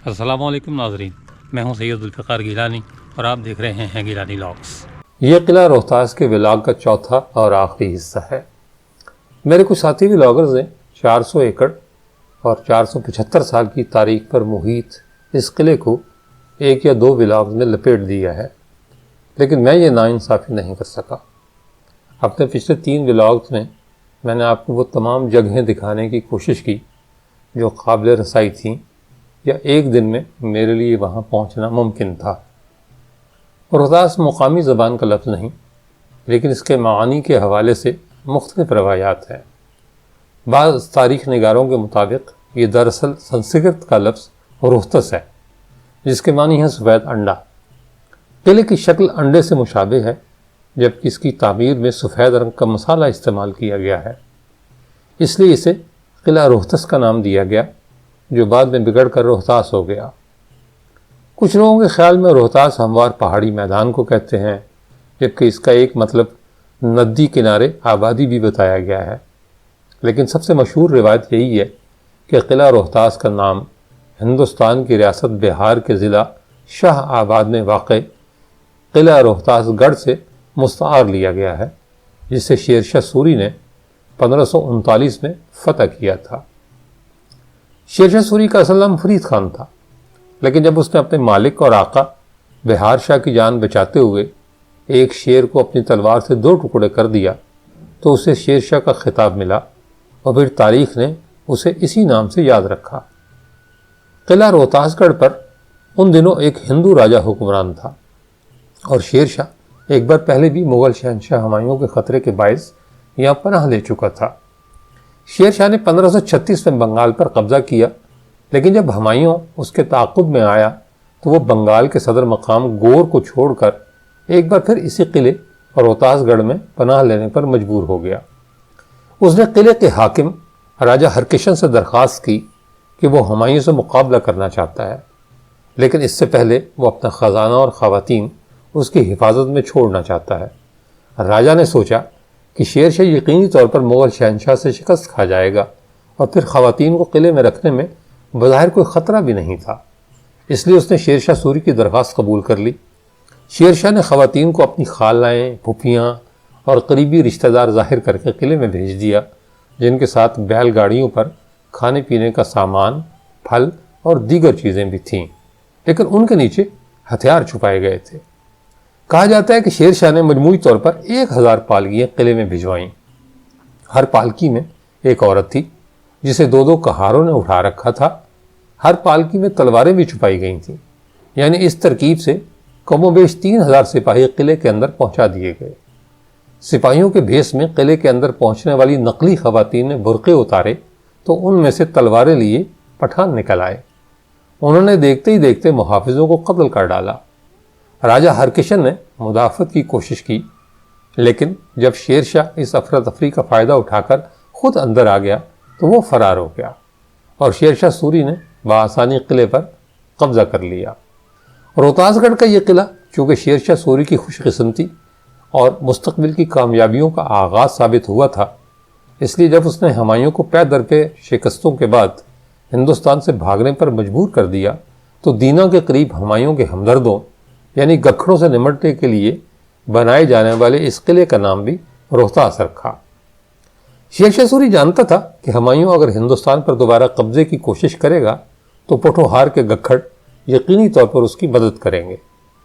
السلام علیکم ناظرین، میں ہوں سید ذوالفقار گیلانی اور آپ دیکھ رہے ہیں گیلانی لاگس۔ یہ قلعہ روہتاس کے ولاگ کا چوتھا اور آخری حصہ ہے۔ میرے کچھ ساتھی ولاگرز نے 400 ایکڑ اور 475 سال کی تاریخ پر محیط اس قلعے کو ایک یا دو ولاگز میں لپیٹ دیا ہے، لیکن میں یہ ناانصافی نہیں کر سکا۔ اپنے پچھلے 3 ولاگز میں نے آپ کو وہ تمام جگہیں دکھانے کی کوشش کی جو قابل رسائی تھیں یا ایک دن میں میرے لیے وہاں پہنچنا ممکن تھا۔ روہتاس مقامی زبان کا لفظ نہیں، لیکن اس کے معانی کے حوالے سے مختلف روایات ہیں۔ بعض تاریخ نگاروں کے مطابق یہ دراصل سنسکرت کا لفظ روہتس ہے، جس کے معنی ہے سفید انڈا۔ قلعے کی شکل انڈے سے مشابہ ہے، جبکہ اس کی تعمیر میں سفید رنگ کا مسالہ استعمال کیا گیا ہے، اس لیے اسے قلعہ روہتس کا نام دیا گیا، جو بعد میں بگڑ کر روہتاس ہو گیا۔ کچھ لوگوں کے خیال میں روہتاس ہموار پہاڑی میدان کو کہتے ہیں، جبکہ اس کا ایک مطلب ندی کنارے آبادی بھی بتایا گیا ہے۔ لیکن سب سے مشہور روایت یہی ہے کہ قلعہ روہتاس کا نام ہندوستان کی ریاست بہار کے ضلع شاہ آباد میں واقع قلعہ روہتاس گڑھ سے مستعار لیا گیا ہے، جسے شیر شاہ سوری نے 1539 میں فتح کیا تھا۔ شیر شاہ سوری کا اصل نام فرید خان تھا، لیکن جب اس نے اپنے مالک اور آقا بہار شاہ کی جان بچاتے ہوئے ایک شیر کو اپنی تلوار سے 2 ٹکڑے کر دیا تو اسے شیر شاہ کا خطاب ملا، اور پھر تاریخ نے اسے اسی نام سے یاد رکھا۔ قلعہ روہتاس گڑھ پر ان دنوں ایک ہندو راجہ حکمران تھا، اور شیر شاہ ایک بار پہلے بھی مغل شہنشاہ ہمایوں کے خطرے کے باعث یہاں پناہ لے چکا تھا۔ شیر شاہ نے 1536 میں بنگال پر قبضہ کیا، لیکن جب ہمایوں اس کے تعاقب میں آیا تو وہ بنگال کے صدر مقام گور کو چھوڑ کر ایک بار پھر اسی قلعے اور روہتاس گڑھ میں پناہ لینے پر مجبور ہو گیا۔ اس نے قلعے کے حاکم راجہ ہرکشن سے درخواست کی کہ وہ ہمایوں سے مقابلہ کرنا چاہتا ہے، لیکن اس سے پہلے وہ اپنا خزانہ اور خواتین اس کی حفاظت میں چھوڑنا چاہتا ہے۔ راجہ نے سوچا کہ شیر شاہ یقینی طور پر مغل شہنشاہ سے شکست کھا جائے گا، اور پھر خواتین کو قلعے میں رکھنے میں بظاہر کوئی خطرہ بھی نہیں تھا، اس لیے اس نے شیر شاہ سوری کی درخواست قبول کر لی۔ شیر شاہ نے خواتین کو اپنی خالائیں، پھوپھیاں اور قریبی رشتہ دار ظاہر کر کے قلعے میں بھیج دیا، جن کے ساتھ بیل گاڑیوں پر کھانے پینے کا سامان، پھل اور دیگر چیزیں بھی تھیں، لیکن ان کے نیچے ہتھیار چھپائے گئے تھے۔ کہا جاتا ہے کہ شیر شاہ نے مجموعی طور پر 1000 پالکیاں قلعے میں بھجوائیں۔ ہر پالکی میں ایک عورت تھی جسے 2 کہاروں نے اٹھا رکھا تھا۔ ہر پالکی میں تلواریں بھی چھپائی گئی تھیں، یعنی اس ترکیب سے کم و بیش 3000 سپاہی قلعے کے اندر پہنچا دیے گئے۔ سپاہیوں کے بھیس میں قلعے کے اندر پہنچنے والی نقلی خواتین نے برقعے اتارے تو ان میں سے تلواریں لیے پٹھان نکل آئے۔ انہوں نے دیکھتے ہی دیکھتے محافظوں کو قتل کر ڈالا۔ راجہ ہرکشن نے مدافعت کی کوشش کی، لیکن جب شیر شاہ اس افراتفری کا فائدہ اٹھا کر خود اندر آ گیا تو وہ فرار ہو گیا، اور شیر شاہ سوری نے بآسانی قلعے پر قبضہ کر لیا۔ روہتاس گڑھ کا یہ قلعہ چونکہ شیر شاہ سوری کی خوش قسمتی اور مستقبل کی کامیابیوں کا آغاز ثابت ہوا تھا، اس لیے جب اس نے ہمایوں کو پے در پہ شکستوں کے بعد ہندوستان سے بھاگنے پر مجبور کر دیا تو دینا کے قریب ہمایوں کے ہمدردوں یعنی گکھڑوں سے نمٹنے کے لیے بنائے جانے والے اس قلعے کا نام بھی روہتاس رکھا۔ شیر شاہ سوری جانتا تھا کہ ہمایوں اگر ہندوستان پر دوبارہ قبضے کی کوشش کرے گا تو پوٹھوہار کے گکھڑ یقینی طور پر اس کی مدد کریں گے،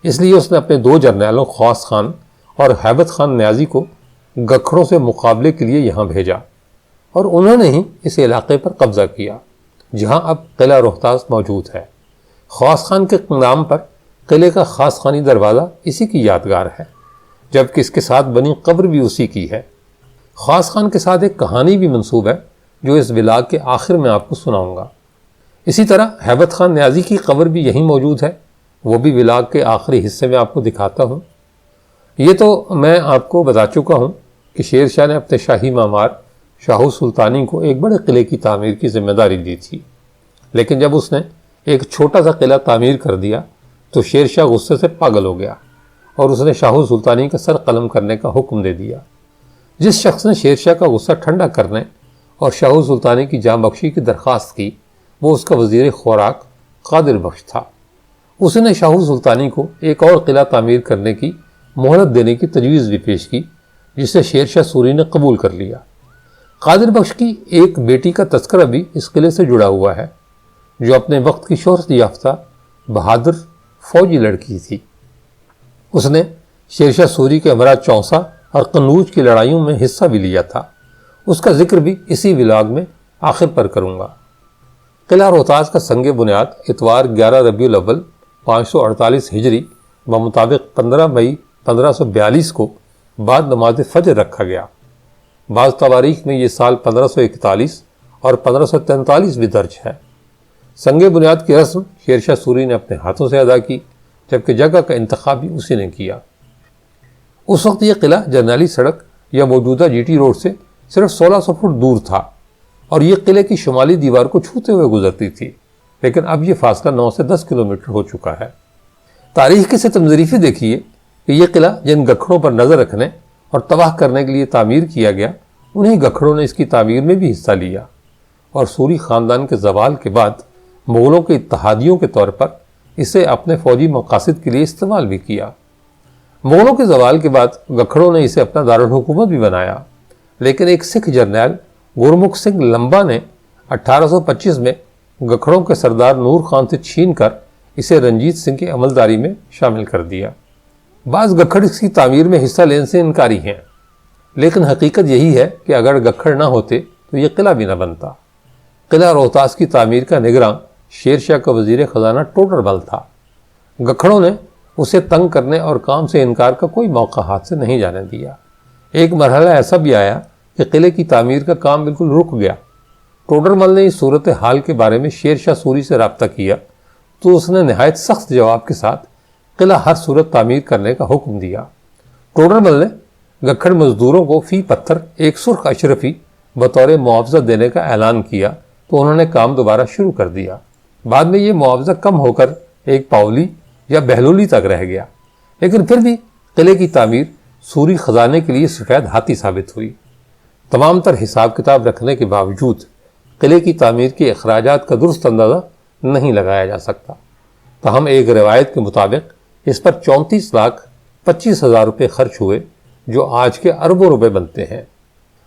اس لیے اس نے اپنے 2 جرنیلوں خواص خان اور ہیبت خان نیازی کو گکھڑوں سے مقابلے کے لیے یہاں بھیجا، اور انہوں نے ہی اس علاقے پر قبضہ کیا جہاں اب قلعہ روہتاس موجود ہے۔ خواص خان کے نام پر قلعے کا خاص خانی دروازہ اسی کی یادگار ہے، جبکہ اس کے ساتھ بنی قبر بھی اسی کی ہے۔ خواص خان کے ساتھ ایک کہانی بھی منسوب ہے جو اس ولاگ کے آخر میں آپ کو سناؤں گا۔ اسی طرح ہیبت خان نیازی کی قبر بھی یہیں موجود ہے، وہ بھی ولاگ کے آخری حصے میں آپ کو دکھاتا ہوں۔ یہ تو میں آپ کو بتا چکا ہوں کہ شیر شاہ نے اپنے شاہی معمار شاہو سلطانی کو ایک بڑے قلعے کی تعمیر کی ذمہ داری دی تھی، لیکن جب اس نے ایک چھوٹا سا قلعہ تعمیر کر دیا تو شیر شاہ غصے سے پاگل ہو گیا، اور اس نے شاہو سلطانی کا سر قلم کرنے کا حکم دے دیا۔ جس شخص نے شیر شاہ کا غصہ ٹھنڈا کرنے اور شاہو سلطانی کی جاں بخشی کی درخواست کی، وہ اس کا وزیر خوراک قادر بخش تھا۔ اس نے شاہو سلطانی کو ایک اور قلعہ تعمیر کرنے کی مہلت دینے کی تجویز بھی پیش کی، جسے شیر شاہ سوری نے قبول کر لیا۔ قادر بخش کی ایک بیٹی کا تذکرہ بھی اس قلعے سے جڑا ہوا ہے، جو اپنے وقت کی شہرت یافتہ بہادر فوجی لڑکی تھی۔ اس نے شیر شاہ سوری کے ہمراہ چونسا اور قنوج کی لڑائیوں میں حصہ بھی لیا تھا۔ اس کا ذکر بھی اسی ولاگ میں آخر پر کروں گا۔ قلعہ روہتاس کا سنگ بنیاد اتوار 11 ربیع الاول 548 ہجری بمطابق 15 مئی 1542 کو بعد نماز فجر رکھا گیا۔ بعض تواریخ میں یہ سال 1541 اور 1543 بھی درج ہے۔ سنگ بنیاد کی رسم شیر شاہ سوری نے اپنے ہاتھوں سے ادا کی، جبکہ جگہ کا انتخاب بھی اسی نے کیا۔ اس وقت یہ قلعہ جرنیلی سڑک یا موجودہ جی ٹی روڈ سے صرف 1600 فٹ دور تھا اور یہ قلعے کی شمالی دیوار کو چھوتے ہوئے گزرتی تھی، لیکن اب یہ فاصلہ 9 سے 10 کلومیٹر ہو چکا ہے۔ تاریخ کے ستم ظریفی دیکھیے کہ یہ قلعہ جن گکھڑوں پر نظر رکھنے اور تباہ کرنے کے لیے تعمیر کیا گیا، انہی گکھڑوں نے اس کی تعمیر میں بھی حصہ لیا، اور سوری خاندان کے زوال کے بعد مغلوں کے اتحادیوں کے طور پر اسے اپنے فوجی مقاصد کے لیے استعمال بھی کیا۔ مغلوں کے زوال کے بعد گکھڑوں نے اسے اپنا دارالحکومت بھی بنایا، لیکن ایک سکھ جرنیل گرمکھ سنگھ لمبا نے 1825 میں گکھڑوں کے سردار نور خان سے چھین کر اسے رنجیت سنگھ کی عملداری میں شامل کر دیا۔ بعض گکھڑ اس کی تعمیر میں حصہ لینے سے انکاری ہیں، لیکن حقیقت یہی ہے کہ اگر گکھڑ نہ ہوتے تو یہ قلعہ بھی نہ بنتا۔ قلعہ روہتاس کی تعمیر کا نگراں شیر شاہ کا وزیر خزانہ ٹوڈر مل تھا۔ گکھڑوں نے اسے تنگ کرنے اور کام سے انکار کا کوئی موقع ہاتھ سے نہیں جانے دیا۔ ایک مرحلہ ایسا بھی آیا کہ قلعے کی تعمیر کا کام بالکل رک گیا۔ ٹوڈر مل نے اس صورتحال کے بارے میں شیر شاہ سوری سے رابطہ کیا تو اس نے نہایت سخت جواب کے ساتھ قلعہ ہر صورت تعمیر کرنے کا حکم دیا۔ ٹوڈر مل نے گکھڑ مزدوروں کو فی پتھر ایک سرخ اشرفی بطور معاوضہ دینے کا اعلان کیا تو انہوں نے کام دوبارہ شروع کر دیا۔ بعد میں یہ معاوضہ کم ہو کر ایک پاولی یا بہلولی تک رہ گیا، لیکن پھر بھی قلعے کی تعمیر سوری خزانے کے لیے سفید ہاتھی ثابت ہوئی۔ تمام تر حساب کتاب رکھنے کے باوجود قلعے کی تعمیر کے اخراجات کا درست اندازہ نہیں لگایا جا سکتا، تاہم ایک روایت کے مطابق اس پر 34,25,000 روپے خرچ ہوئے، جو آج کے اربوں روپے بنتے ہیں۔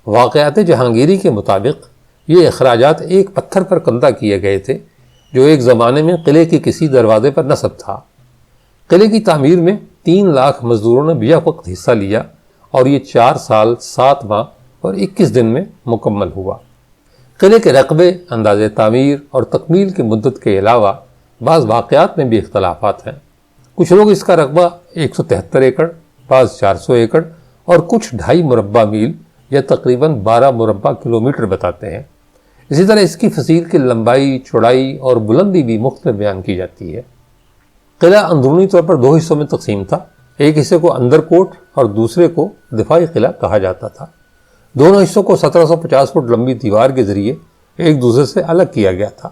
واقعات جہانگیری کے مطابق یہ اخراجات ایک پتھر پر کندہ کیے گئے تھے، جو ایک زمانے میں قلعے کے کسی دروازے پر نصب تھا۔ قلعے کی تعمیر میں 3 لاکھ مزدوروں نے بیک وقت حصہ لیا اور یہ 4 سال 7 ماہ اور 21 دن میں مکمل ہوا۔ قلعے کے رقبے، انداز تعمیر اور تکمیل کی مدت کے علاوہ بعض واقعات میں بھی اختلافات ہیں۔ کچھ لوگ اس کا رقبہ 173 ایکڑ، بعض 400 ایکڑ اور کچھ 2.5 مربع میل یا تقریباً 12 مربع کلومیٹر بتاتے ہیں۔ اسی طرح اس کی فصیل کی لمبائی، چوڑائی اور بلندی بھی مختلف بیان کی جاتی ہے۔ قلعہ اندرونی طور پر 2 حصوں میں تقسیم تھا، ایک حصے کو اندر کوٹ اور دوسرے کو دفاعی قلعہ کہا جاتا تھا۔ دونوں حصوں کو 1750 فٹ لمبی دیوار کے ذریعے ایک دوسرے سے الگ کیا گیا تھا۔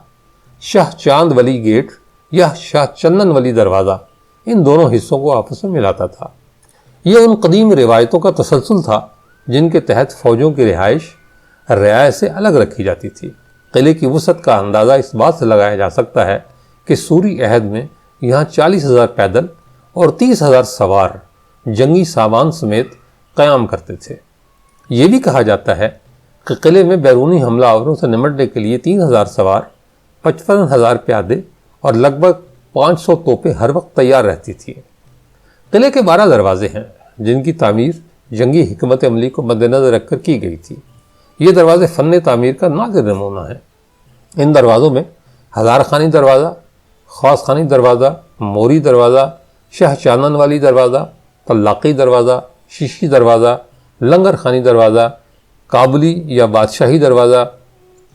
شاہ چاند ولی گیٹ یا شاہ چندن ولی دروازہ ان دونوں حصوں کو آپس میں ملاتا تھا۔ یہ ان قدیم روایتوں کا تسلسل تھا جن کے تحت فوجوں کی رہائش رعایا سے الگ رکھی جاتی تھی۔ قلعے کی وسعت کا اندازہ اس بات سے لگایا جا سکتا ہے کہ سوری عہد میں یہاں 40,000 پیدل اور 30,000 سوار جنگی سامان سمیت قیام کرتے تھے۔ یہ بھی کہا جاتا ہے کہ قلعے میں بیرونی حملہ آوروں سے نمٹنے کے لیے 3,000 سوار، 55,000 پیادے اور لگ بھگ 500 توپیں ہر وقت تیار رہتی تھیں۔ قلعے کے 12 دروازے ہیں جن کی تعمیر جنگی حکمت عملی کو مد نظر رکھ کر کی گئی تھی۔ یہ دروازے فن تعمیر کا نادر نمونہ ہیں۔ ان دروازوں میں ہزار خانی دروازہ، خاص خانی دروازہ، موری دروازہ، شاہ چاندن والی دروازہ، طلاقی دروازہ، شیشی دروازہ، لنگر خانی دروازہ، کابلی یا بادشاہی دروازہ،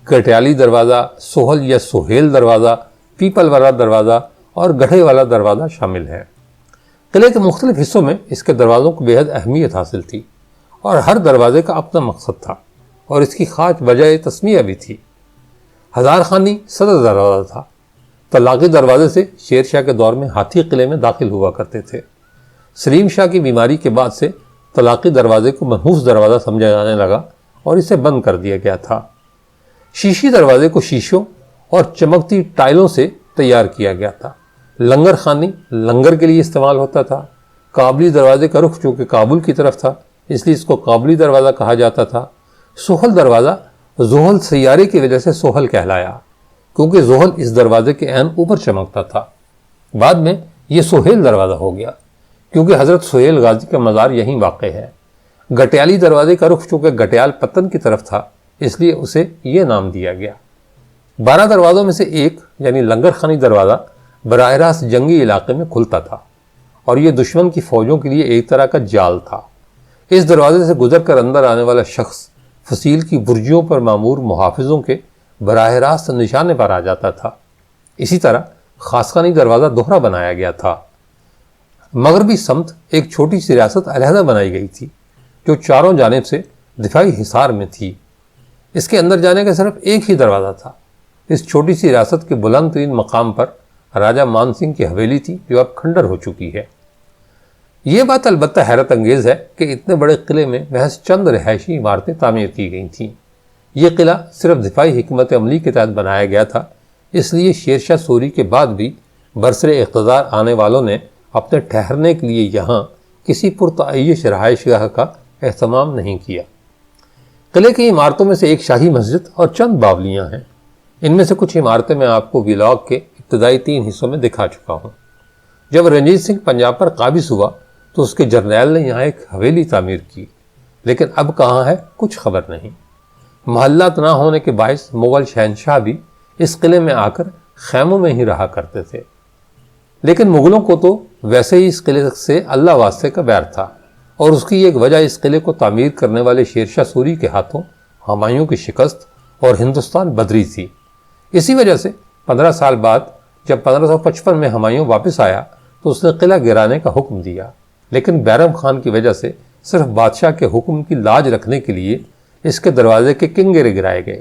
گٹیالی دروازہ، سہل یا سہیل دروازہ، پیپل والا دروازہ اور گڑھے والا دروازہ شامل ہے۔ قلعے کے مختلف حصوں میں اس کے دروازوں کو بے حد اہمیت حاصل تھی اور ہر دروازے کا اپنا مقصد تھا اور اس کی خاص وجہ تسمیہ بھی تھی۔ ہزار خانی صدر دروازہ تھا۔ طلاقی دروازے سے شیر شاہ کے دور میں ہاتھی قلعے میں داخل ہوا کرتے تھے۔ سلیم شاہ کی بیماری کے بعد سے طلاقی دروازے کو منحوس دروازہ سمجھا جانے لگا اور اسے بند کر دیا گیا تھا۔ شیشی دروازے کو شیشوں اور چمکتی ٹائلوں سے تیار کیا گیا تھا۔ لنگر خانی لنگر کے لیے استعمال ہوتا تھا۔ کابلی دروازے کا رخ چونکہ کابل کی طرف تھا اس لیے اس کو کابلی دروازہ کہا جاتا تھا۔ سہل دروازہ زحل سیارے کی وجہ سے سہل کہلایا کیونکہ زحل اس دروازے کے عین اوپر چمکتا تھا۔ بعد میں یہ سہیل دروازہ ہو گیا کیونکہ حضرت سہیل غازی کا مزار یہیں واقع ہے۔ گٹیالی دروازے کا رخ چونکہ گٹیال پتن کی طرف تھا اس لیے اسے یہ نام دیا گیا۔ 12 دروازوں میں سے ایک یعنی لنگر خانی دروازہ براہ راست جنگی علاقے میں کھلتا تھا اور یہ دشمن کی فوجوں کے لیے ایک طرح کا جال تھا۔ اس دروازے سے گزر کر اندر آنے والا شخص فصیل کی برجیوں پر معمور محافظوں کے براہ راست نشانے پر آ جاتا تھا۔ اسی طرح خاصخانی دروازہ دوہرا بنایا گیا تھا۔ مغربی سمت ایک چھوٹی سی ریاست علیحدہ بنائی گئی تھی جو چاروں جانب سے دفاعی حصار میں تھی۔ اس کے اندر جانے کا صرف ایک ہی دروازہ تھا۔ اس چھوٹی سی ریاست کے بلند ترین مقام پر راجہ مان سنگھ کی حویلی تھی جو اب کھنڈر ہو چکی ہے۔ یہ بات البتہ حیرت انگیز ہے کہ اتنے بڑے قلعے میں محض چند رہائشی عمارتیں تعمیر کی گئی تھیں۔ یہ قلعہ صرف دفاعی حکمت عملی کے تحت بنایا گیا تھا، اس لیے شیر شاہ سوری کے بعد بھی برسر اقتدار آنے والوں نے اپنے ٹھہرنے کے لیے یہاں کسی پرتعیش رہائش گاہ کا اہتمام نہیں کیا۔ قلعے کی عمارتوں میں سے ایک شاہی مسجد اور چند باولیاں ہیں۔ ان میں سے کچھ عمارتیں میں آپ کو ویلاگ کے ابتدائی 3 حصوں میں دکھا چکا ہوں۔ جب رنجیت سنگھ پنجاب پر قابض ہوا تو اس کے جرنیل نے یہاں ایک حویلی تعمیر کی، لیکن اب کہاں ہے کچھ خبر نہیں۔ محلات نہ ہونے کے باعث مغل شہنشاہ بھی اس قلعے میں آ کر خیموں میں ہی رہا کرتے تھے، لیکن مغلوں کو تو ویسے ہی اس قلعے سے اللہ واسطے کا بیر تھا، اور اس کی ایک وجہ اس قلعے کو تعمیر کرنے والے شیر شاہ سوری کے ہاتھوں ہمایوں کی شکست اور ہندوستان بدری تھی۔ اسی وجہ سے 15 سال بعد جب 1555 میں ہمایوں واپس آیا تو اس نے قلعہ گرانے کا حکم دیا، لیکن بیرم خان کی وجہ سے صرف بادشاہ کے حکم کی لاج رکھنے کے لیے اس کے دروازے کے کنگرے گرائے گئے۔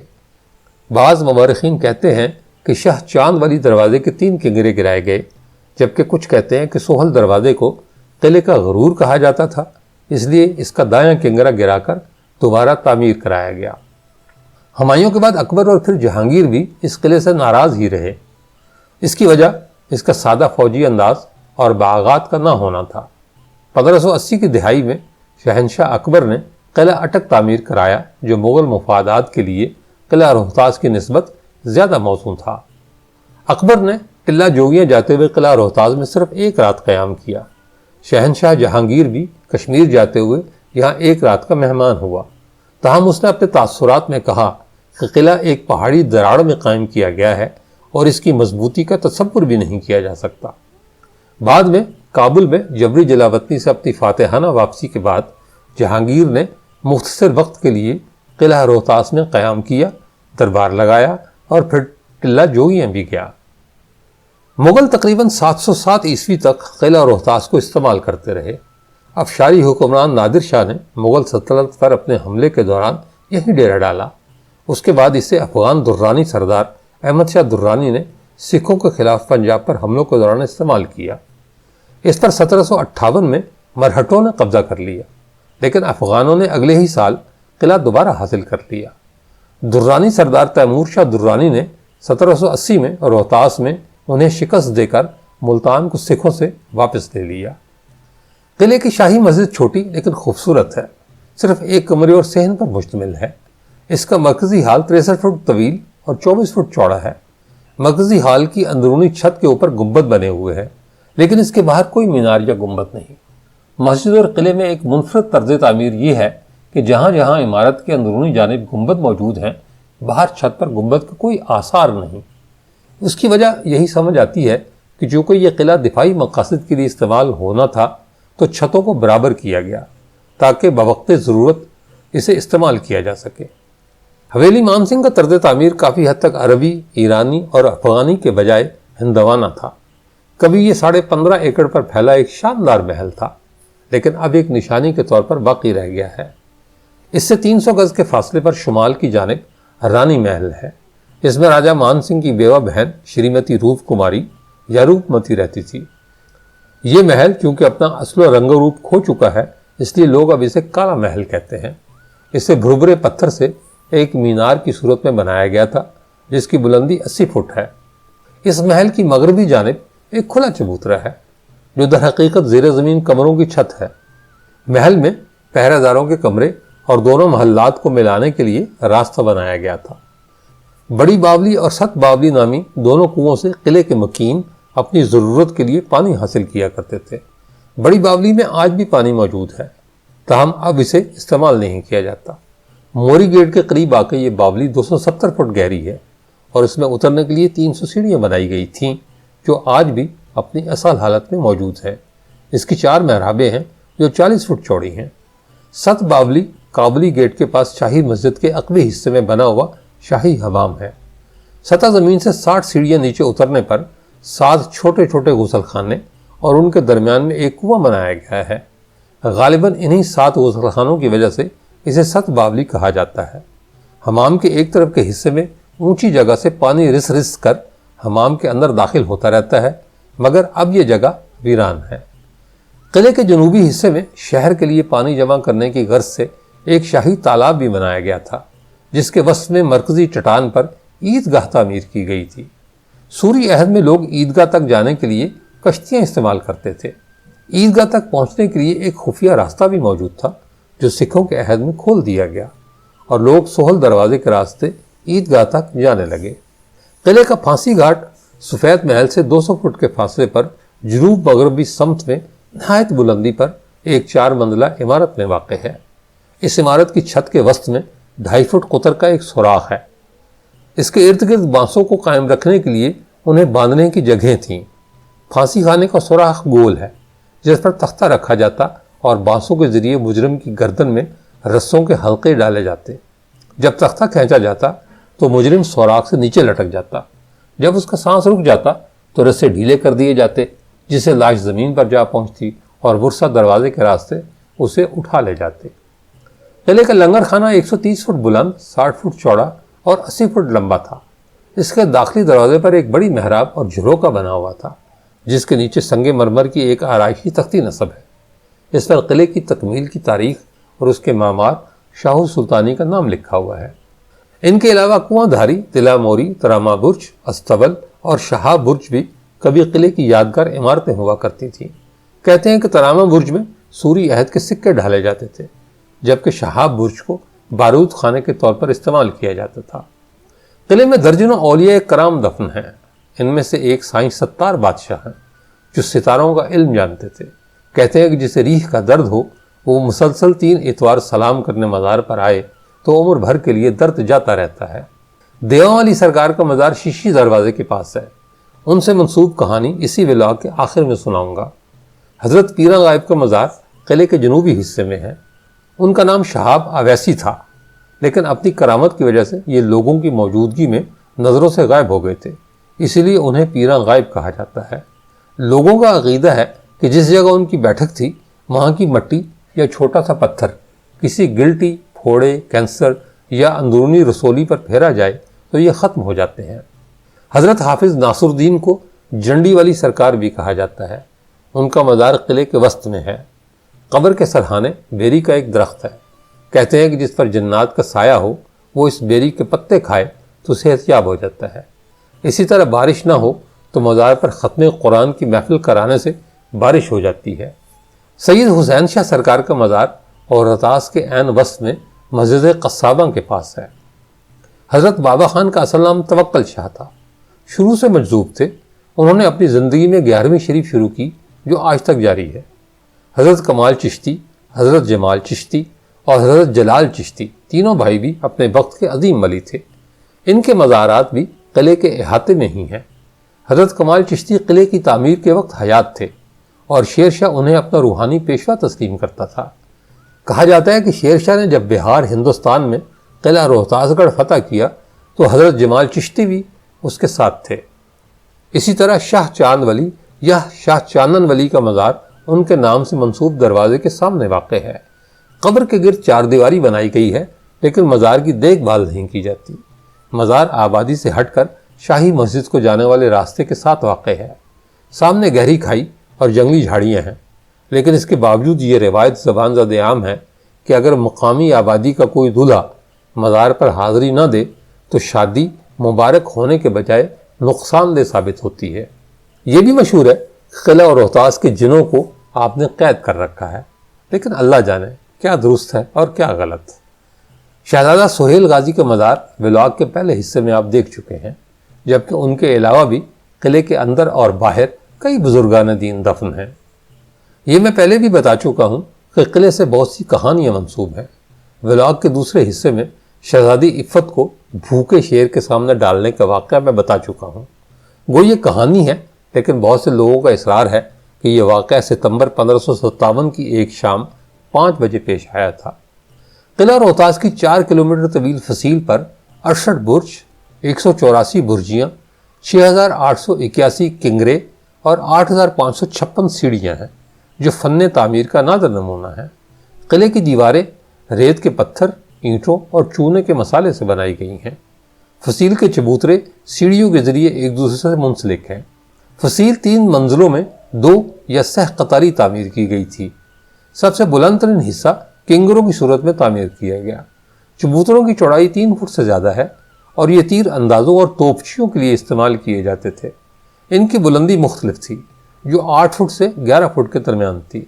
بعض مورخین کہتے ہیں کہ شاہ چاند والی دروازے کے 3 کنگرے گرائے گئے، جبکہ کچھ کہتے ہیں کہ سہل دروازے کو قلعے کا غرور کہا جاتا تھا، اس لیے اس کا دایاں کنگرا گرا کر دوبارہ تعمیر کرایا گیا۔ ہمایوں کے بعد اکبر اور پھر جہانگیر بھی اس قلعے سے ناراض ہی رہے۔ اس کی وجہ اس کا سادہ فوجی انداز اور باغات کا نہ ہونا تھا۔ 1580 کی دہائی میں شہنشاہ اکبر نے قلعہ اٹک تعمیر کرایا جو مغل مفادات کے لیے قلعہ روہتاس کی نسبت زیادہ موزوں تھا۔ اکبر نے ٹلہ جوگیاں جاتے ہوئے قلعہ روہتاس میں صرف 1 رات قیام کیا۔ شہنشاہ جہانگیر بھی کشمیر جاتے ہوئے یہاں 1 رات کا مہمان ہوا، تاہم اس نے اپنے تاثرات میں کہا کہ قلعہ ایک پہاڑی دراڑ میں قائم کیا گیا ہے اور اس کی مضبوطی کا تصور بھی نہیں کیا جا سکتا۔ بعد میں کابل میں جبری جلاوطنی سے اپنی فاتحانہ واپسی کے بعد جہانگیر نے مختصر وقت کے لیے قلعہ روہتاس میں قیام کیا، دربار لگایا اور پھر ٹلہ جوگیاں بھی گیا۔ مغل تقریباً 707 عیسوی تک قلعہ روہتاس کو استعمال کرتے رہے۔ افشاری حکمران نادر شاہ نے مغل سلطنت پر اپنے حملے کے دوران یہیں ڈیرا ڈالا۔ اس کے بعد اسے افغان درانی سردار احمد شاہ درانی نے سکھوں کے خلاف پنجاب پر حملوں کے دوران استعمال کیا۔ اس پر 1758 میں مرہٹوں نے قبضہ کر لیا، لیکن افغانوں نے اگلے ہی سال قلعہ دوبارہ حاصل کر لیا۔ درانی سردار تیمور شاہ درانی نے 1780 میں روہتاس میں انہیں شکست دے کر ملتان کو سکھوں سے واپس لے لیا۔ قلعے کی شاہی مسجد چھوٹی لیکن خوبصورت ہے، صرف 1 کمرے اور صحن پر مشتمل ہے۔ اس کا مرکزی ہال 63 فٹ طویل اور 24 فٹ چوڑا ہے۔ مرکزی ہال کی اندرونی چھت کے اوپر گنبد بنے ہوئے ہیں، لیکن اس کے باہر کوئی مینار یا گنبد نہیں۔ مسجد اور قلعے میں ایک منفرد طرز تعمیر یہ ہے کہ جہاں جہاں عمارت کے اندرونی جانب گنبد موجود ہیں، باہر چھت پر گنبد کا کوئی آثار نہیں۔ اس کی وجہ یہی سمجھ آتی ہے کہ چونکہ یہ قلعہ دفاعی مقاصد کے لیے استعمال ہونا تھا تو چھتوں کو برابر کیا گیا تاکہ بوقت ضرورت اسے استعمال کیا جا سکے۔ حویلی مان سنگھ کا طرز تعمیر کافی حد تک عربی، ایرانی اور افغانی کے بجائے ہندوانہ تھا۔ کبھی یہ 15.5 ایکڑ پر پھیلا ایک شاندار محل تھا، لیکن اب ایک نشانی کے طور پر باقی رہ گیا ہے۔ اس سے 300 گز کے فاصلے پر شمال کی جانب رانی محل ہے۔ اس میں راجہ مان سنگھ کی بیوہ بہن شریمتی روپ کماری یا روپ متی رہتی تھی۔ یہ محل چونکہ اپنا اصل و رنگ و روپ کھو چکا ہے، اس لیے لوگ اب اسے کالا محل کہتے ہیں۔ اسے بھربھرے پتھر سے ایک مینار کی صورت میں بنایا گیا تھا جس کی بلندی 80 فٹ ہے۔ اس محل کی مغربی جانب ایک کھلا چبوترا ہے جو در حقیقت زیر زمین کمروں کی چھت ہے۔ محل میں پہرہ داروں کے کمرے اور دونوں محلات کو ملانے کے لیے راستہ بنایا گیا تھا۔ بڑی باولی اور ست باولی نامی دونوں کنووں سے قلعے کے مکین اپنی ضرورت کے لیے پانی حاصل کیا کرتے تھے۔ بڑی باولی میں آج بھی پانی موجود ہے، تاہم اب اسے استعمال نہیں کیا جاتا۔ موری گیٹ کے قریب آ کے یہ باولی 270 فٹ گہری ہے اور اس میں اترنے کے لیے 300 سیڑھیاں بنائی گئی تھیں جو آج بھی اپنی اصل حالت میں موجود ہے۔ اس کی 4 محرابیں ہیں جو 40 فٹ چوڑی ہیں۔ ست باولی کابلی گیٹ کے پاس شاہی مسجد کے عقبی حصے میں بنا ہوا شاہی حمام ہے۔ سطح زمین سے 60 سیڑھیاں نیچے اترنے پر 7 چھوٹے چھوٹے غسل خانے اور ان کے درمیان میں ایک کنواں بنایا گیا ہے۔ غالباً انہی 7 غسل خانوں کی وجہ سے اسے ست باولی کہا جاتا ہے۔ حمام کے ایک طرف کے حصے میں اونچی جگہ سے پانی رس رس کر حمام کے اندر داخل ہوتا رہتا ہے، مگر اب یہ جگہ ویران ہے۔ قلعے کے جنوبی حصے میں شہر کے لیے پانی جمع کرنے کی غرض سے ایک شاہی تالاب بھی بنایا گیا تھا جس کے وسط میں مرکزی چٹان پر عیدگاہ تعمیر کی گئی تھی۔ سوری عہد میں لوگ عیدگاہ تک جانے کے لیے کشتیاں استعمال کرتے تھے۔ عیدگاہ تک پہنچنے کے لیے ایک خفیہ راستہ بھی موجود تھا جو سکھوں کے عہد میں کھول دیا گیا اور لوگ سہل دروازے کے راستے عیدگاہ تک جانے لگے۔ قلعے کا پھانسی گھاٹ سفید محل سے 200 فٹ کے فاصلے پر جنوب مغربی سمت میں نہایت بلندی پر ایک 4 منزلہ عمارت میں واقع ہے۔ اس عمارت کی چھت کے وسط میں 2.5 فٹ قطر کا ایک سوراخ ہے۔ اس کے ارد گرد بانسوں کو قائم رکھنے کے لیے انہیں باندھنے کی جگہیں تھیں۔ پھانسی خانے کا سوراخ گول ہے جس پر تختہ رکھا جاتا اور بانسوں کے ذریعے مجرم کی گردن میں رسوں کے حلقے ڈالے جاتے۔ جب تختہ کھینچا جاتا تو مجرم سوراخ سے نیچے لٹک جاتا۔ جب اس کا سانس رک جاتا تو رسے ڈھیلے کر دیے جاتے، جس سے لاش زمین پر جا پہنچتی اور ورثہ دروازے کے راستے اسے اٹھا لے جاتے۔ قلعے کا لنگر خانہ 130 فٹ بلند، 60 فٹ چوڑا اور 80 فٹ لمبا تھا۔ اس کے داخلی دروازے پر ایک بڑی محراب اور جھروکا بنا ہوا تھا جس کے نیچے سنگ مرمر کی ایک آرائشی تختی نصب ہے۔ اس پر قلعے کی تکمیل کی تاریخ اور اس کے معمار شاہو سلطانی کا نام لکھا ہوا ہے۔ ان کے علاوہ کنواں دھاری، تلا موری، تراما برج، استبل اور شہاب برج بھی کبھی قلعے کی یادگار عمارتیں ہوا کرتی تھیں۔ کہتے ہیں کہ تراما برج میں سوری عہد کے سکے ڈھالے جاتے تھے، جبکہ شہاب برج کو بارود خانے کے طور پر استعمال کیا جاتا تھا۔ قلعے میں درجنوں اولیاء کرام دفن ہیں۔ ان میں سے ایک سائنس ستار بادشاہ ہیں جو ستاروں کا علم جانتے تھے۔ کہتے ہیں کہ جسے ریح کا درد ہو وہ مسلسل 3 اتوار سلام کرنے مزار پر آئے تو عمر بھر کے لیے درد جاتا رہتا ہے۔ دیوان والی سرکار کا مزار شیشی دروازے کے پاس ہے۔ ان سے منسوب کہانی اسی ولاگ کے آخر میں سناؤں گا۔ حضرت پیرا غائب کا مزار قلعے کے جنوبی حصے میں ہے۔ ان کا نام شہاب اویسی تھا، لیکن اپنی کرامت کی وجہ سے یہ لوگوں کی موجودگی میں نظروں سے غائب ہو گئے تھے، اسی لیے انہیں پیرا غائب کہا جاتا ہے۔ لوگوں کا عقیدہ ہے کہ جس جگہ ان کی بیٹھک تھی وہاں کی مٹی یا چھوٹا سا پتھر کسی گلٹی، پھوڑے، کینسر یا اندرونی رسولی پر پھیرا جائے تو یہ ختم ہو جاتے ہیں۔ حضرت حافظ ناصر الدین کو جنڈی والی سرکار بھی کہا جاتا ہے۔ ان کا مزار قلعے کے وسط میں ہے۔ قبر کے سرحانے بیری کا ایک درخت ہے۔ کہتے ہیں کہ جس پر جنات کا سایہ ہو وہ اس بیری کے پتے کھائے تو صحت یاب ہو جاتا ہے۔ اسی طرح بارش نہ ہو تو مزار پر ختم قرآن کی محفل کرانے سے بارش ہو جاتی ہے۔ سید حسین شاہ سرکار کا مزار اور رتاس کے عین وسط میں مسجد قصابہ کے پاس ہے۔ حضرت بابا خان کا اصل نام توکل شاہ تھا۔ شروع سے مجذوب تھے۔ انہوں نے اپنی زندگی میں 11ویں شریف شروع کی جو آج تک جاری ہے۔ حضرت کمال چشتی، حضرت جمال چشتی اور حضرت جلال چشتی تینوں بھائی بھی اپنے وقت کے عظیم ولی تھے۔ ان کے مزارات بھی قلعے کے احاطے میں ہی ہیں۔ حضرت کمال چشتی قلعے کی تعمیر کے وقت حیات تھے اور شیر شاہ انہیں اپنا روحانی پیشوا تسلیم کرتا تھا۔ کہا جاتا ہے کہ شیر شاہ نے جب بہار ہندوستان میں قلعہ روہتاس گڑھ فتح کیا تو حضرت جمال چشتی بھی اس کے ساتھ تھے۔ اسی طرح شاہ چاند ولی یا شاہ چانن ولی کا مزار ان کے نام سے منسوب دروازے کے سامنے واقع ہے۔ قبر کے گرد 4 دیواری بنائی گئی ہے لیکن مزار کی دیکھ بھال نہیں کی جاتی۔ مزار آبادی سے ہٹ کر شاہی مسجد کو جانے والے راستے کے ساتھ واقع ہے۔ سامنے گہری کھائی اور جنگلی جھاڑیاں ہیں، لیکن اس کے باوجود یہ روایت زبان زد عام ہے کہ اگر مقامی آبادی کا کوئی دولہا مزار پر حاضری نہ دے تو شادی مبارک ہونے کے بجائے نقصان دہ ثابت ہوتی ہے۔ یہ بھی مشہور ہے کہ قلعہ اور روہتاس کے جنوں کو آپ نے قید کر رکھا ہے، لیکن اللہ جانے کیا درست ہے اور کیا غلط۔ شہزادہ سہیل غازی کا مزار ولاگ کے پہلے حصے میں آپ دیکھ چکے ہیں، جبکہ ان کے علاوہ بھی قلعے کے اندر اور باہر کئی بزرگان دین دفن ہیں۔ یہ میں پہلے بھی بتا چکا ہوں کہ قلعے سے بہت سی کہانیاں منسوب ہیں۔ ولاگ کے دوسرے حصے میں شہزادی عفت کو بھوکے شیر کے سامنے ڈالنے کا واقعہ میں بتا چکا ہوں۔ وہ یہ کہانی ہے، لیکن بہت سے لوگوں کا اصرار ہے کہ یہ واقعہ ستمبر 1557 کی ایک شام 5 بجے پیش آیا تھا۔ قلعہ روہتاس کی 4 کلومیٹر طویل فصیل پر 68 برج، 184 برجیاں، 6881 کنگرے اور 8556 سیڑھیاں ہیں، جو فن تعمیر کا نادر نمونہ ہے۔ قلعے کی دیواریں ریت کے پتھر، اینٹوں اور چونے کے مسالے سے بنائی گئی ہیں۔ فصیل کے چبوترے سیڑھیوں کے ذریعے ایک دوسرے سے منسلک ہیں۔ فصیل 3 منزلوں میں 2 یا سہ قطاری تعمیر کی گئی تھی۔ سب سے بلند ترین حصہ کنگروں کی صورت میں تعمیر کیا گیا۔ چبوتروں کی چوڑائی 3 فٹ سے زیادہ ہے اور یہ تیر اندازوں اور توپچیوں کے لیے استعمال کیے جاتے تھے۔ ان کی بلندی مختلف تھی، جو 8 فٹ سے 11 فٹ کے درمیان تھی۔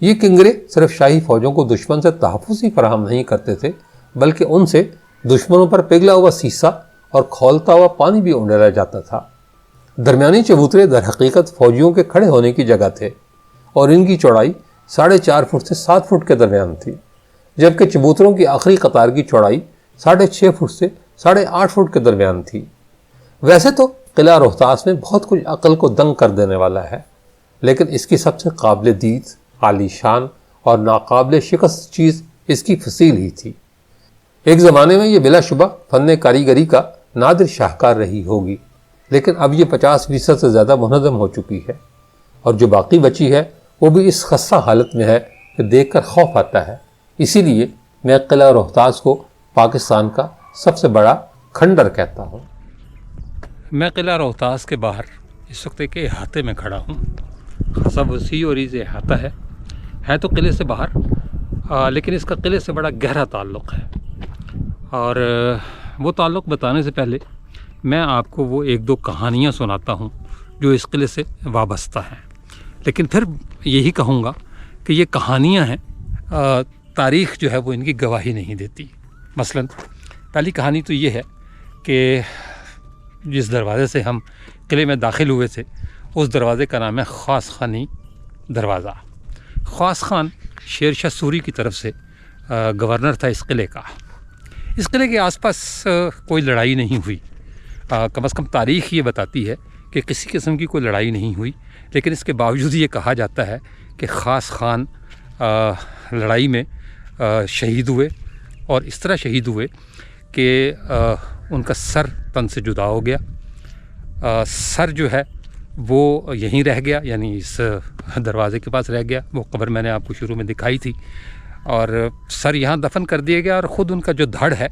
یہ کنگرے صرف شاہی فوجوں کو دشمن سے تحفظ ہی فراہم نہیں کرتے تھے، بلکہ ان سے دشمنوں پر پگھلا ہوا سیسا اور کھولتا ہوا پانی بھی اونڈالا جاتا تھا۔ درمیانی چبوترے در حقیقت فوجیوں کے کھڑے ہونے کی جگہ تھے اور ان کی چوڑائی 4.5 فٹ سے 7 فٹ کے درمیان تھی، جبکہ چبوتروں کی آخری قطار کی چوڑائی 6.5 فٹ سے 8.5 فٹ کے درمیان تھی۔ ویسے تو قلعہ روہتاس میں بہت کچھ عقل کو دنگ کر دینے والا ہے، لیکن اس کی سب سے قابل دید، عالی شان اور ناقابل شکست چیز اس کی فصیل ہی تھی۔ ایک زمانے میں یہ بلا شبہ فن کاریگری کا نادر شاہکار رہی ہوگی، لیکن اب یہ 50% سے زیادہ منہدم ہو چکی ہے، اور جو باقی بچی ہے وہ بھی اس خستہ حالت میں ہے کہ دیکھ کر خوف آتا ہے۔ اسی لیے میں قلعہ روہتاس کو پاکستان کا سب سے بڑا کھنڈر کہتا ہوں۔ میں قلعہ روہتاس کے باہر اس وقت ایک احاطے میں کھڑا ہوں۔ خاصا وسیع اور عریض احاطہ ہے تو قلعے سے باہر، لیکن اس کا قلعے سے بڑا گہرا تعلق ہے، اور وہ تعلق بتانے سے پہلے میں آپ کو وہ 1-2 کہانیاں سناتا ہوں جو اس قلعے سے وابستہ ہیں، لیکن پھر یہی کہوں گا کہ یہ کہانیاں ہیں، تاریخ جو ہے وہ ان کی گواہی نہیں دیتی۔ مثلا پہلی کہانی تو یہ ہے کہ جس دروازے سے ہم قلعے میں داخل ہوئے تھے، اس دروازے کا نام ہے خواص خانی دروازہ۔ خواص خان شیر شاہ سوری کی طرف سے گورنر تھا اس قلعے کا۔ اس قلعے کے آس پاس کوئی لڑائی نہیں ہوئی، کم از کم تاریخ یہ بتاتی ہے کہ کسی قسم کی کوئی لڑائی نہیں ہوئی، لیکن اس کے باوجود یہ کہا جاتا ہے کہ خاص خان لڑائی میں شہید ہوئے، اور اس طرح شہید ہوئے کہ ان کا سر تن سے جدا ہو گیا۔ سر جو ہے وہ یہیں رہ گیا، یعنی اس دروازے کے پاس رہ گیا۔ وہ قبر میں نے آپ کو شروع میں دکھائی تھی، اور سر یہاں دفن کر دیا گیا، اور خود ان کا جو دھڑ ہے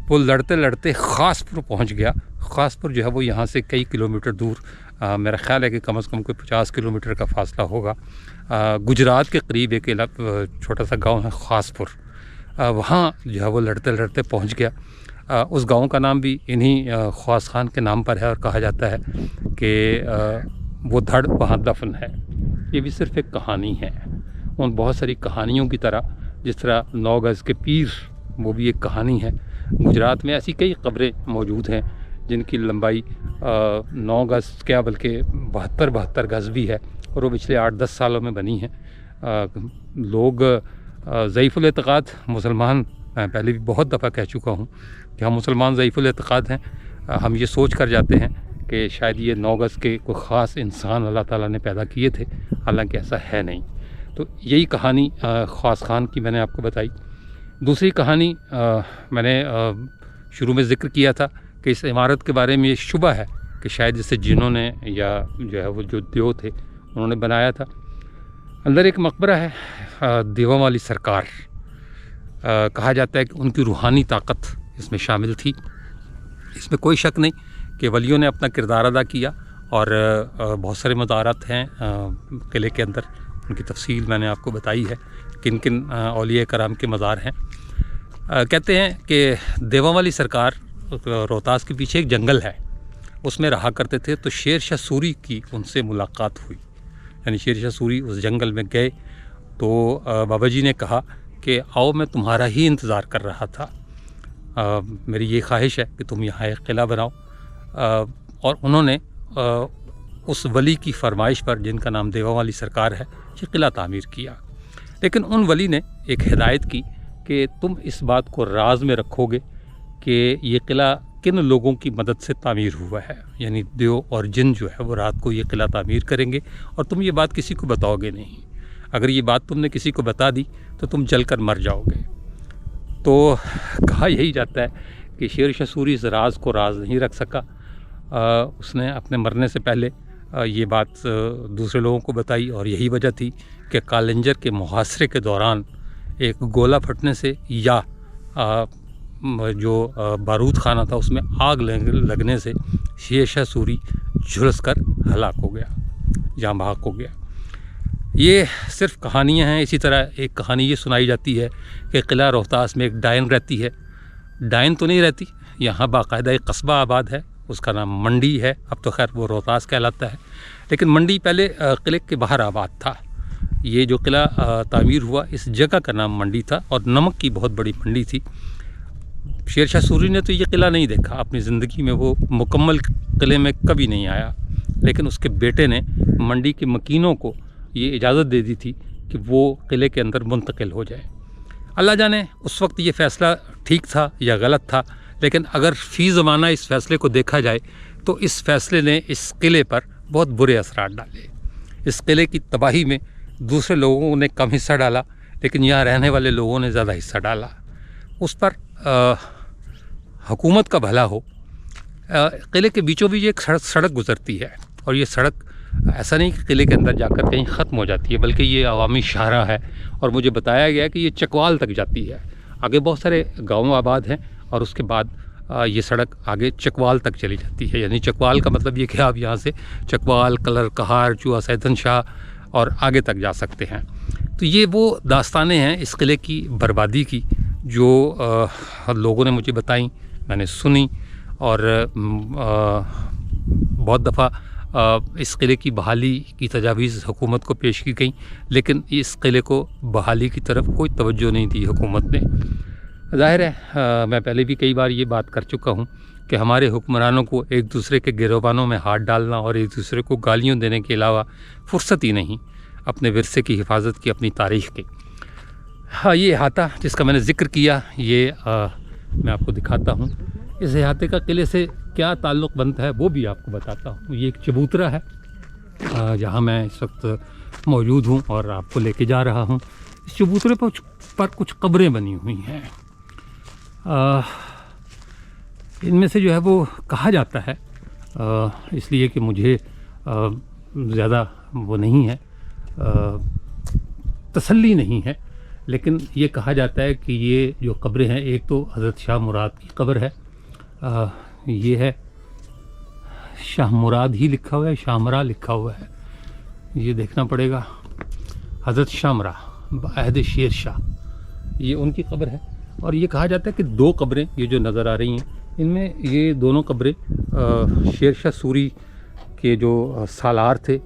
وہ لڑتے لڑتے خاص پور پہنچ گیا۔ خاص پور جو ہے وہ یہاں سے کئی کلومیٹر دور، میرا خیال ہے کہ کم از کم کوئی 50 کلومیٹر کا فاصلہ ہوگا، گجرات کے قریب ایک چھوٹا سا گاؤں ہے خاص پور، وہاں جو ہے وہ لڑتے لڑتے پہنچ گیا۔ اس گاؤں کا نام بھی انہی خواص خان کے نام پر ہے، اور کہا جاتا ہے کہ وہ دھڑ وہاں دفن ہے۔ یہ بھی صرف ایک کہانی ہے، ان بہت ساری کہانیوں کی طرح، جس طرح 9 گز کے پیر وہ بھی ایک کہانی ہے۔ گجرات میں ایسی کئی قبریں موجود ہیں جن کی لمبائی 9 گز کیا بلکہ 72 گز بھی ہے، اور وہ پچھلے 8-10 سالوں میں بنی ہیں۔ لوگ ضعیف الاعتقاد مسلمان، میں پہلے بھی بہت دفعہ کہہ چکا ہوں کہ ہم مسلمان ضعیف الاعتقاد ہیں، ہم یہ سوچ کر جاتے ہیں کہ شاید یہ 9 گز کے کوئی خاص انسان اللہ تعالیٰ نے پیدا کیے تھے، حالانکہ ایسا ہے نہیں۔ تو یہی کہانی خواص خان کی میں نے آپ کو بتائی۔ دوسری کہانی میں نے شروع میں ذکر کیا تھا کہ اس عمارت کے بارے میں یہ شبہ ہے کہ شاید اسے جنہوں نے یا جو ہے وہ جو دیو تھے انہوں نے بنایا تھا۔ اندر ایک مقبرہ ہے دیووں والی سرکار، کہا جاتا ہے کہ ان کی روحانی طاقت اس میں شامل تھی۔ اس میں کوئی شک نہیں کہ ولیوں نے اپنا کردار ادا کیا، اور بہت سارے مزارات ہیں قلعے کے اندر، ان کی تفصیل میں نے آپ کو بتائی ہے، کن کن اولیاء کرام کے مزار ہیں۔ کہتے ہیں کہ دیووں والی سرکار روہتاس کے پیچھے ایک جنگل ہے، اس میں رہا کرتے تھے، تو شیر شاہ سوری کی ان سے ملاقات ہوئی. یعنی شیر شاہ سوری اس جنگل میں گئے تو بابا جی نے کہا کہ آؤ، میں تمہارا ہی انتظار کر رہا تھا، میری یہ خواہش ہے کہ تم یہاں ایک قلعہ بناؤ. اور انہوں نے اس ولی کی فرمائش پر، جن کا نام دیوا والی سرکار ہے، یہ قلعہ تعمیر کیا. لیکن ان ولی نے ایک ہدایت کی کہ تم اس بات کو راز میں رکھو گے کہ یہ قلعہ کن لوگوں کی مدد سے تعمیر ہوا ہے. یعنی دیو اور جن جو ہے وہ رات کو یہ قلعہ تعمیر کریں گے، اور تم یہ بات کسی کو بتاؤ گے نہیں. اگر یہ بات تم نے کسی کو بتا دی تو تم جل کر مر جاؤ گے. تو کہا یہی جاتا ہے کہ شیر شاہ سوری اس راز کو راز نہیں رکھ سکا. اس نے اپنے مرنے سے پہلے یہ بات دوسرے لوگوں کو بتائی، اور یہی وجہ تھی کہ کالنجر کے محاصرے کے دوران ایک گولہ پھٹنے سے یا جو بارود خانہ تھا اس میں آگ لگنے سے شیر شاہ سوری جھلس کر ہلاک ہو گیا، جاں بحق ہو گیا. یہ صرف کہانیاں ہیں. اسی طرح ایک کہانی یہ سنائی جاتی ہے کہ قلعہ روہتاس میں ایک ڈائن رہتی ہے. ڈائن تو نہیں رہتی، یہاں باقاعدہ ایک قصبہ آباد ہے، اس کا نام منڈی ہے. اب تو خیر وہ روہتاس کہلاتا ہے، لیکن منڈی پہلے قلعے کے باہر آباد تھا. یہ جو قلعہ تعمیر ہوا اس جگہ کا نام منڈی تھا، اور نمک کی بہت بڑی منڈی تھی. شیر شاہ سوری نے تو یہ قلعہ نہیں دیکھا اپنی زندگی میں، وہ مکمل قلعے میں کبھی نہیں آیا. لیکن اس کے بیٹے نے منڈی کے مکینوں کو یہ اجازت دے دی تھی کہ وہ قلعے کے اندر منتقل ہو جائے. اللہ جانے اس وقت یہ فیصلہ ٹھیک تھا یا غلط تھا، لیکن اگر فی زمانہ اس فیصلے کو دیکھا جائے تو اس فیصلے نے اس قلعے پر بہت برے اثرات ڈالے. اس قلعے کی تباہی میں دوسرے لوگوں نے کم حصہ ڈالا، لیکن یہاں رہنے والے لوگوں نے زیادہ حصہ ڈالا. اس پر حکومت کا بھلا ہو. قلعے کے بیچوں بیچ ایک سڑک گزرتی ہے، اور یہ سڑک ایسا نہیں کہ قلعے کے اندر جا کر کہیں ختم ہو جاتی ہے، بلکہ یہ عوامی شاہراہ ہے. اور مجھے بتایا گیا کہ یہ چکوال تک جاتی ہے. آگے بہت سارے گاؤں آباد ہیں، اور اس کے بعد یہ سڑک آگے چکوال تک چلی جاتی ہے. یعنی چکوال کا مطلب یہ کہ آپ یہاں سے چکوال، کلر کہار، چوہا سیدن شاہ اور آگے تک جا سکتے ہیں. تو یہ وہ داستانیں ہیں اس قلعے کی بربادی کی جو لوگوں نے مجھے بتائیں، میں نے سنی. اور بہت دفعہ اس قلعے کی بحالی کی تجاویز حکومت کو پیش کی گئیں، لیکن اس قلعے کو بحالی کی طرف کوئی توجہ نہیں دی حکومت نے. ظاہر ہے میں پہلے بھی کئی بار یہ بات کر چکا ہوں کہ ہمارے حکمرانوں کو ایک دوسرے کے گروبانوں میں ہاتھ ڈالنا اور ایک دوسرے کو گالیاں دینے کے علاوہ فرصت ہی نہیں اپنے ورثے کی حفاظت کی، اپنی تاریخ کی. ہاں، یہ احاطہ جس کا میں نے ذکر کیا، یہ میں آپ کو دکھاتا ہوں. اس احاطے کا قلعے سے کیا تعلق بنتا ہے وہ بھی آپ کو بتاتا ہوں. یہ ایک چبوترا ہے جہاں میں اس وقت موجود ہوں اور آپ کو لے کے جا رہا ہوں. اس چبوترے پر کچھ قبریں بنی ہوئی ہیں. ان میں سے جو ہے وہ کہا جاتا ہے، اس لیے کہ مجھے زیادہ وہ نہیں ہے، تسلی نہیں ہے، لیکن یہ کہا جاتا ہے کہ یہ جو قبریں ہیں، ایک تو حضرت شاہ مراد کی قبر ہے. یہ ہے شاہ مراد ہی لکھا ہوا ہے، شاہ مرا لکھا ہوا ہے، یہ دیکھنا پڑے گا. حضرت شاہ مرا بعہد شیر شاہ، یہ ان کی قبر ہے. اور یہ کہا جاتا ہے کہ دو قبریں یہ جو نظر آ رہی ہیں، ان میں یہ دونوں قبریں شیر شاہ سوری کے جو سالار تھے،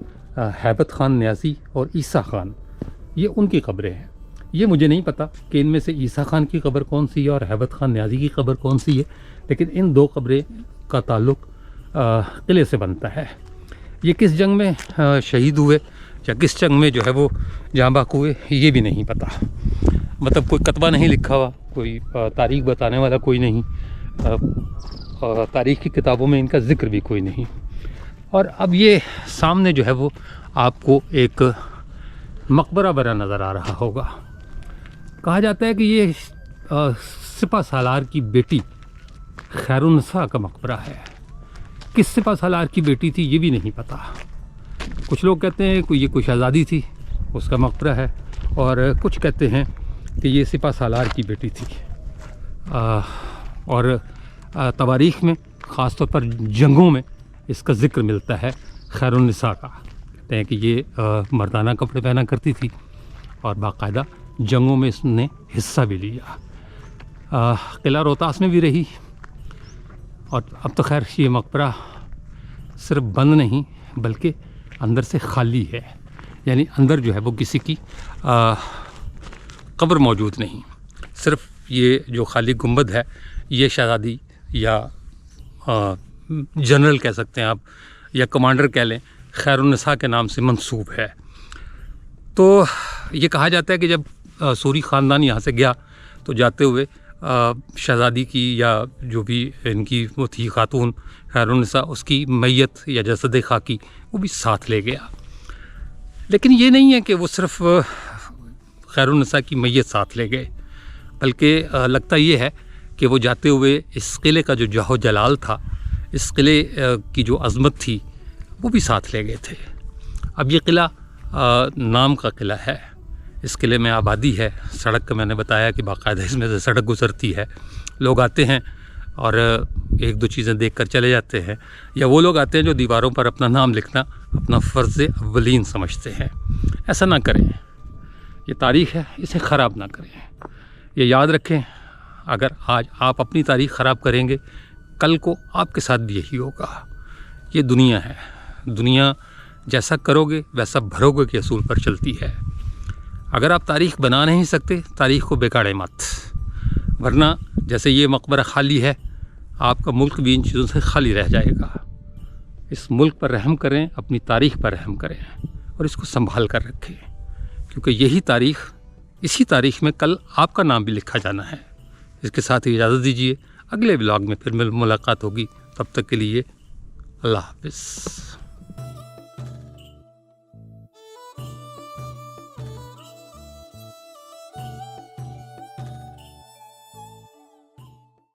ہیبت خان نیازی اور عیسیٰ خان، یہ ان کی قبریں ہیں. یہ مجھے نہیں پتہ کہ ان میں سے عیسیٰ خان کی قبر کون سی ہے اور ہیبت خان نیازی کی قبر کون سی ہے، لیکن ان دو قبریں کا تعلق قلعے سے بنتا ہے. یہ کس جنگ میں شہید ہوئے یا کس جنگ میں جو ہے وہ جاں بحق ہوئے، یہ بھی نہیں پتہ. مطلب کوئی کتبہ نہیں لکھا ہوا، کوئی تاریخ بتانے والا کوئی نہیں، تاریخ کی کتابوں میں ان کا ذکر بھی کوئی نہیں. اور اب یہ سامنے جو ہے وہ آپ کو ایک مقبرہ بنا نظر آ رہا ہوگا. کہا جاتا ہے کہ یہ سپہ سالار کی بیٹی خیر النساء کا مقبرہ ہے. کس سپہ سالار کی بیٹی تھی یہ بھی نہیں پتہ. کچھ لوگ کہتے ہیں کہ یہ کوئی شہزادی تھی، اس کا مقبرہ ہے، اور کچھ کہتے ہیں کہ یہ سپہ سالار کی بیٹی تھی. اور تواریخ میں خاص طور پر جنگوں میں اس کا ذکر ملتا ہے خیر النساء کا. کہتے ہیں کہ یہ مردانہ کپڑے پہنا کرتی تھی اور باقاعدہ جنگوں میں اس نے حصہ بھی لیا. قلعہ روہتاس میں بھی رہی. اور اب تو خیر یہ مقبرہ صرف بند نہیں بلکہ اندر سے خالی ہے، یعنی اندر جو ہے وہ کسی کی قبر موجود نہیں، صرف یہ جو خالی گنبد ہے یہ شہزادی یا جنرل کہہ سکتے ہیں آپ یا کمانڈر کہہ لیں، خیر النساء کے نام سے منسوب ہے۔ تو یہ کہا جاتا ہے کہ جب سوری خاندان یہاں سے گیا تو جاتے ہوئے شہزادی کی یا جو بھی ان کی وہ تھی خاتون خیر النساء، اس کی میت یا جسد خاکی وہ بھی ساتھ لے گیا۔ لیکن یہ نہیں ہے کہ وہ صرف خیر النساء کی میت ساتھ لے گئے، بلکہ لگتا یہ ہے کہ وہ جاتے ہوئے اس قلعے کا جو جاہ و جلال تھا، اس قلعے کی جو عظمت تھی وہ بھی ساتھ لے گئے تھے۔ اب یہ قلعہ نام کا قلعہ ہے، اس قلعے میں آبادی ہے، سڑک کا میں نے بتایا کہ باقاعدہ اس میں سے سڑک گزرتی ہے، لوگ آتے ہیں اور ایک دو چیزیں دیکھ کر چلے جاتے ہیں، یا وہ لوگ آتے ہیں جو دیواروں پر اپنا نام لکھنا اپنا فرض اولین سمجھتے ہیں۔ ایسا نہ کریں، یہ تاریخ ہے، اسے خراب نہ کریں۔ یہ یاد رکھیں، اگر آج آپ اپنی تاریخ خراب کریں گے کل کو آپ کے ساتھ بھی یہی ہوگا۔ یہ دنیا ہے، دنیا جیسا کرو گے ویسا بھرو گے کے اصول پر چلتی ہے۔ اگر آپ تاریخ بنا نہیں سکتے تاریخ کو بگاڑے مت، ورنہ جیسے یہ مقبرہ خالی ہے آپ کا ملک بھی ان چیزوں سے خالی رہ جائے گا۔ اس ملک پر رحم کریں، اپنی تاریخ پر رحم کریں اور اس کو سنبھال کر رکھیں، کیونکہ یہی تاریخ، اسی تاریخ میں کل آپ کا نام بھی لکھا جانا ہے۔ اس کے ساتھ ہی اجازت دیجیے، اگلے ولاگ میں پھر ملاقات ہوگی، تب تک کے لیے اللہ حافظ۔